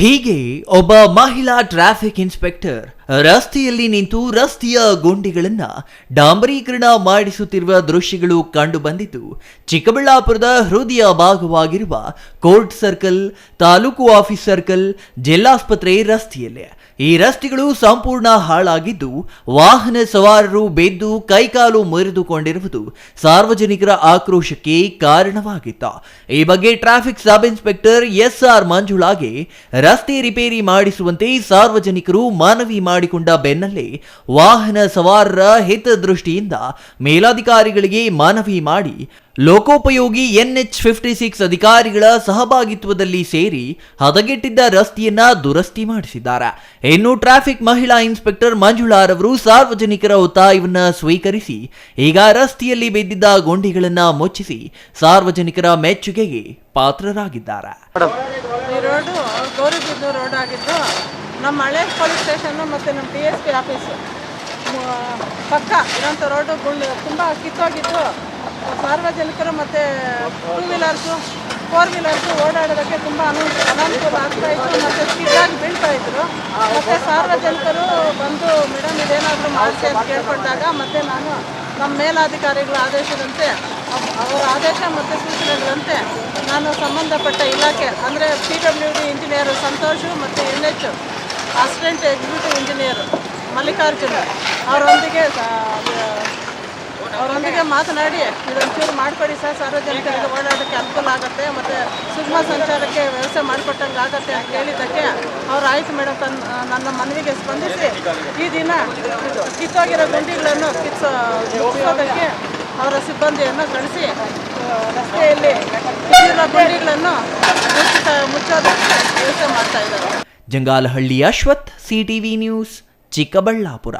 ಹೀಗೆ ಒಬ್ಬ ಮಹಿಳಾ ಟ್ರಾಫಿಕ್ ಇನ್ಸ್ಪೆಕ್ಟರ್ ರಸ್ತೆಯಲ್ಲಿ ನಿಂತು ರಸ್ತೆಯ ಗುಂಡಿಗಳನ್ನ ಡಾಂಬರೀಕರಣ ಮಾಡಿಸುತ್ತಿರುವ ದೃಶ್ಯಗಳು ಕಂಡು ಬಂದಿದ್ದು ಚಿಕ್ಕಬಳ್ಳಾಪುರದ ಹೃದಯ ಭಾಗವಾಗಿರುವ court circle, taluk office circle, ಜಿಲ್ಲಾಸ್ಪತ್ರೆ ರಸ್ತೆಯಲ್ಲೇ. ಈ ರಸ್ತೆಗಳು ಸಂಪೂರ್ಣ ಹಾಳಾಗಿದ್ದು ವಾಹನ ಸವಾರರು ಬೆದ್ದು ಕೈಕಾಲು ಮುರಿದುಕೊಂಡಿರುವುದು ಸಾರ್ವಜನಿಕರ ಆಕ್ರೋಶಕ್ಕೆ ಕಾರಣವಾಗಿತ್ತು. ಈ ಬಗ್ಗೆ ಟ್ರಾಫಿಕ್ ಸಬ್ ಇನ್ಸ್ಪೆಕ್ಟರ್ SR ಮಂಜುಳಾಗೆ ರಸ್ತೆ ರಿಪೇರಿ ಮಾಡಿಸುವಂತೆ ಸಾರ್ವಜನಿಕರು ಮನವಿ ಮಾಡಿಕೊಂಡ ಬೆನ್ನಲ್ಲೇ ವಾಹನ ಸವಾರರ ಹಿತದೃಷ್ಟಿಯಿಂದ ಮೇಲಾಧಿಕಾರಿಗಳಿಗೆ ಮನವಿ ಮಾಡಿ ಲೋಕೋಪಯೋಗಿ NH56 ಅಧಿಕಾರಿಗಳ ಸಹಭಾಗಿತ್ವದಲ್ಲಿ ಸೇರಿ ಹದಗೆಟ್ಟಿದ್ದ ರಸ್ತೆಯನ್ನ ದುರಸ್ತಿ ಮಾಡಿಸಿದ್ದಾರೆ. ಇನ್ನು ಟ್ರಾಫಿಕ್ ಮಹಿಳಾ ಇನ್ಸ್ಪೆಕ್ಟರ್ ಮಂಜುಳಾರವರು ಸಾರ್ವಜನಿಕರ ಒತ್ತಾಯವನ್ನ ಸ್ವೀಕರಿಸಿ ಈಗ ರಸ್ತೆಯಲ್ಲಿ ಬಿದ್ದಿದ್ದ ಗುಂಡಿಗಳನ್ನ ಮುಚ್ಚಿಸಿ ಸಾರ್ವಜನಿಕರ ಮೆಚ್ಚುಗೆಗೆ ಪಾತ್ರರಾಗಿದ್ದಾರೆ. ಈ ರೋಡು ಗೌರಿಬಿದನೂರು ರೋಡ್ ಆಗಿದ್ದು ನಮ್ಮ ಹಳೆ ಪೊಲೀಸ್ ಸ್ಟೇಷನ್ನು ಮತ್ತು ನಮ್ಮ DSP ಆಫೀಸು ಪಕ್ಕ ಇರೋಂಥ ರೋಡು ತುಂಬ ಕಿತ್ತೋಗಿದ್ದು ಸಾರ್ವಜನಿಕರು ಮತ್ತು 2 ವೀಲರ್ಸು 4 ವೀಲರ್ಸು ಓಡಾಡೋದಕ್ಕೆ ತುಂಬ ಅನಾನುಕೂಲ ಆಗ್ತಾಯಿತ್ತು ಮತ್ತು ಸ್ಕಿಡ್ಡಾಗಿ ಬೀಳ್ತಾಯಿದ್ರು. ಮತ್ತು ಸಾರ್ವಜನಿಕರು ಬಂದು ಮೇಡಮ್ ಇದೇನಾದರೂ ಮಾಡಿಸಿ ಅಂತ ಕೇಳ್ಕೊಂಡಾಗ ಮತ್ತು ನಾನು ನಮ್ಮ ಮೇಲಾಧಿಕಾರಿಗಳ ಆದೇಶದಂತೆ ಅವರ ಆದೇಶ ಮತ್ತು ಸೂಚನೆಗಳಂತೆ ನಾನು ಸಂಬಂಧಪಟ್ಟ ಇಲಾಖೆ ಅಂದರೆ PWD ಇಂಜಿನಿಯರು ಸಂತೋಷು ಮತ್ತು NH assistant executive engineer Mallikarjuna ಅವರೊಂದಿಗೆ ಮಾತನಾಡಿ ಇದೊಂಚೂರು ಮಾಡಿಕೊಡಿ ಸರ್, ಸಾರ್ವಜನಿಕರಿಗೆ ಓಡಾಡೋಕ್ಕೆ ಅನುಕೂಲ ಆಗುತ್ತೆ ಮತ್ತು ಸುಗಮ ಸಂಚಾರಕ್ಕೆ ವ್ಯವಸ್ಥೆ ಮಾಡಿಕೊಟ್ಟಂಗೆ ಆಗುತ್ತೆ ಅಂತ ಹೇಳಿದ್ದಕ್ಕೆ ಅವ್ರು ಆಯಿತು ಮೇಡಮ್ ನನ್ನ ಮನವಿಗೆ ಸ್ಪಂದಿಸಿ ಈ ದಿನ ಕಿತ್ತೋಗಿರೋ ಗುಂಡಿಗಳನ್ನು ಕಿತ್ತೋದಕ್ಕೆ ಅವರ ಸಿಬ್ಬಂದಿಯನ್ನು ಕಳಿಸಿ ರಸ್ತೆಯಲ್ಲಿ ಕಿತ್ತಿರೋ ಗುಂಡಿಗಳನ್ನು ಮುಚ್ಚೋದಕ್ಕೆ ವ್ಯವಸ್ಥೆ ಮಾಡ್ತಾ ಇದ್ದಾರೆ. Jangalahalli Ashwath, CTV news, Chikkaballapur.